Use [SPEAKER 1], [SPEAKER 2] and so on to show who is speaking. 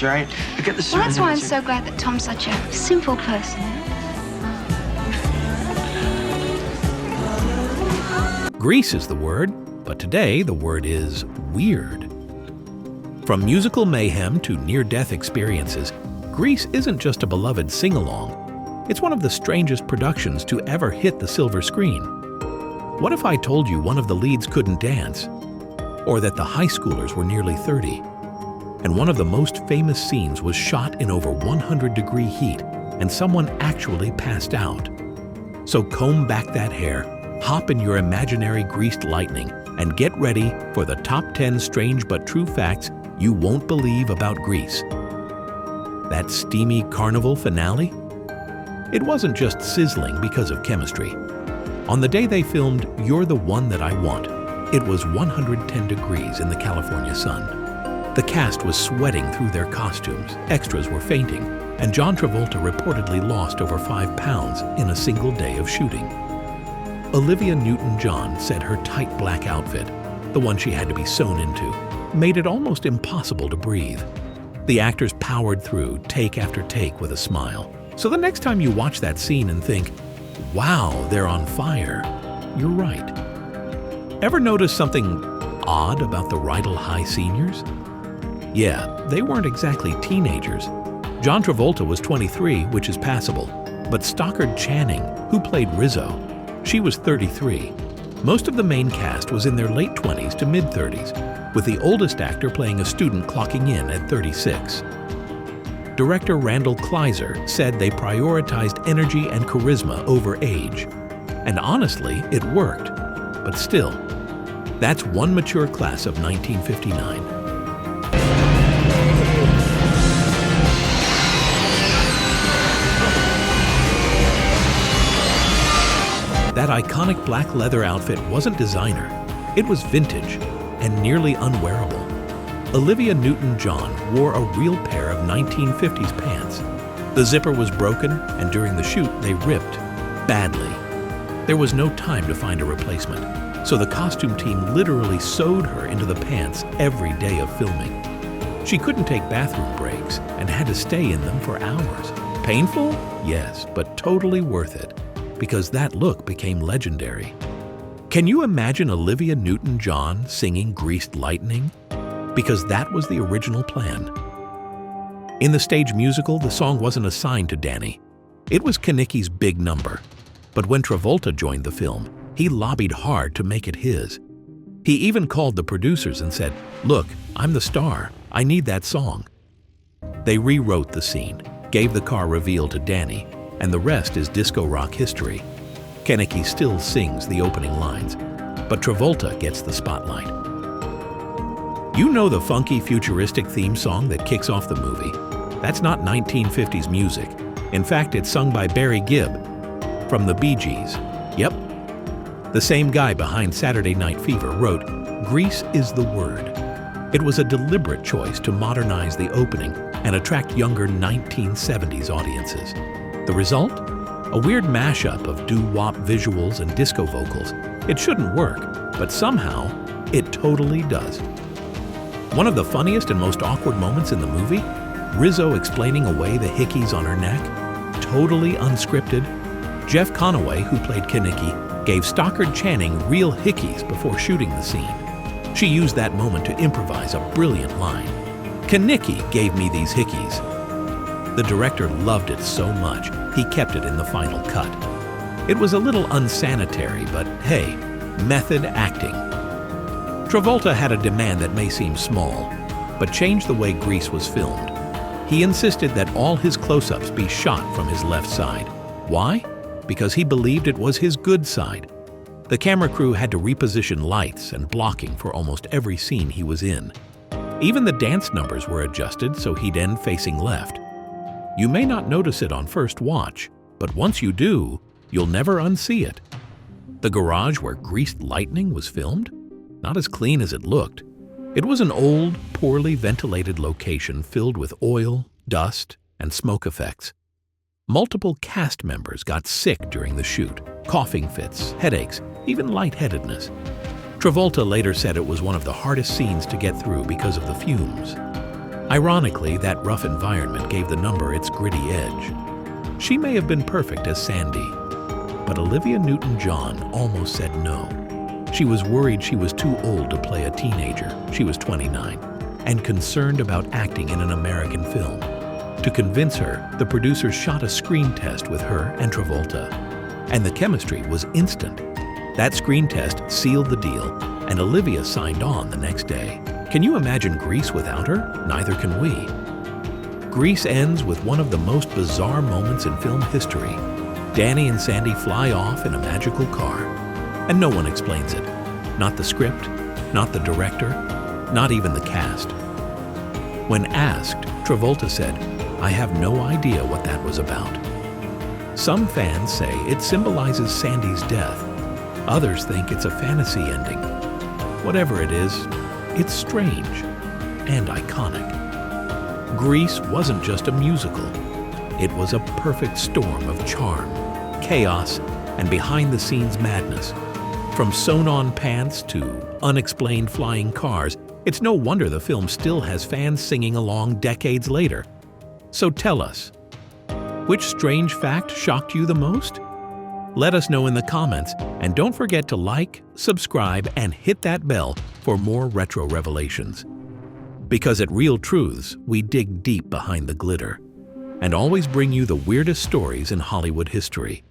[SPEAKER 1] ingredients, right? Look at the
[SPEAKER 2] Well, that's why I'm
[SPEAKER 1] surroundings.
[SPEAKER 2] so glad that Tom's such a simple person.
[SPEAKER 3] Grease is the word, but today the word is weird. From musical mayhem to near-death experiences, Grease isn't just a beloved sing-along. It's one of the strangest productions to ever hit the silver screen. What if I told you one of the leads couldn't dance? Or that the high schoolers were nearly 30? And one of the most famous scenes was shot in over 100-degree heat, and someone actually passed out. So comb back that hair, hop in your imaginary greased lightning, and get ready for the top 10 strange but true facts you won't believe about Grease. That steamy carnival finale? It wasn't just sizzling because of chemistry. On the day they filmed You're the One That I Want, it was 110 degrees in the California sun. The cast was sweating through their costumes, extras were fainting, and John Travolta reportedly lost over 5 pounds in a single day of shooting. Olivia Newton-John said her tight black outfit, the one she had to be sewn into, made it almost impossible to breathe. The actors powered through take after take with a smile. So the next time you watch that scene and think, wow, they're on fire, you're right. Ever notice something odd about the Rydell High seniors? Yeah, they weren't exactly teenagers. John Travolta was 23, which is passable, but Stockard Channing, who played Rizzo, she was 33. Most of the main cast was in their late 20s to mid-30s, with the oldest actor playing a student clocking in at 36. Director Randall Kleiser said they prioritized energy and charisma over age. And honestly, it worked. But still, that's one mature class of 1959. That iconic black leather outfit wasn't designer. It was vintage and nearly unwearable. Olivia Newton-John wore a real pair of 1950s pants. The zipper was broken, and during the shoot, they ripped badly. There was no time to find a replacement, so the costume team literally sewed her into the pants every day of filming. She couldn't take bathroom breaks and had to stay in them for hours. Painful? Yes, but totally worth it, because that look became legendary. Can you imagine Olivia Newton-John singing Greased Lightning? Because that was the original plan. In the stage musical, the song wasn't assigned to Danny. It was Kenicki's big number. But when Travolta joined the film, he lobbied hard to make it his. He even called the producers and said, "Look, I'm the star. I need that song." They rewrote the scene, gave the car reveal to Danny, and the rest is disco rock history. Kenicki still sings the opening lines, but Travolta gets the spotlight. You know the funky, futuristic theme song that kicks off the movie? That's not 1950s music. In fact, it's sung by Barry Gibb from the Bee Gees. Yep. The same guy behind Saturday Night Fever wrote, "Grease is the word." It was a deliberate choice to modernize the opening and attract younger 1970s audiences. The result? A weird mashup of doo-wop visuals and disco vocals. It shouldn't work, but somehow, it totally does. One of the funniest and most awkward moments in the movie? Rizzo explaining away the hickeys on her neck? Totally unscripted. Jeff Conaway, who played Kenicki, gave Stockard Channing real hickeys before shooting the scene. She used that moment to improvise a brilliant line. "Kenicki gave me these hickeys." The director loved it so much, he kept it in the final cut. It was a little unsanitary, but hey, method acting. Travolta had a demand that may seem small, but changed the way Grease was filmed. He insisted that all his close-ups be shot from his left side. Why? Because he believed it was his good side. The camera crew had to reposition lights and blocking for almost every scene he was in. Even the dance numbers were adjusted so he'd end facing left. You may not notice it on first watch, but once you do, you'll never unsee it. The garage where Greased Lightning was filmed? Not as clean as it looked. It was an old, poorly ventilated location filled with oil, dust, and smoke effects. Multiple cast members got sick during the shoot, coughing fits, headaches, even lightheadedness. Travolta later said it was one of the hardest scenes to get through because of the fumes. Ironically, that rough environment gave the number its gritty edge. She may have been perfect as Sandy, but Olivia Newton-John almost said no. She was worried she was too old to play a teenager. She was 29, and concerned about acting in an American film. To convince her, the producers shot a screen test with her and Travolta, and the chemistry was instant. That screen test sealed the deal, and Olivia signed on the next day. Can you imagine Grease without her? Neither can we. Grease ends with one of the most bizarre moments in film history. Danny and Sandy fly off in a magical car, and no one explains it. Not the script, not the director, not even the cast. When asked, Travolta said, "I have no idea what that was about." Some fans say it symbolizes Sandy's death. Others think it's a fantasy ending. Whatever it is, it's strange and iconic. Grease wasn't just a musical. It was a perfect storm of charm, chaos, and behind-the-scenes madness. From sewn-on pants to unexplained flying cars, it's no wonder the film still has fans singing along decades later. So tell us, which strange fact shocked you the most? Let us know in the comments, and don't forget to like, subscribe, and hit that bell for more retro revelations. Because at Real Truths, we dig deep behind the glitter and always bring you the weirdest stories in Hollywood history.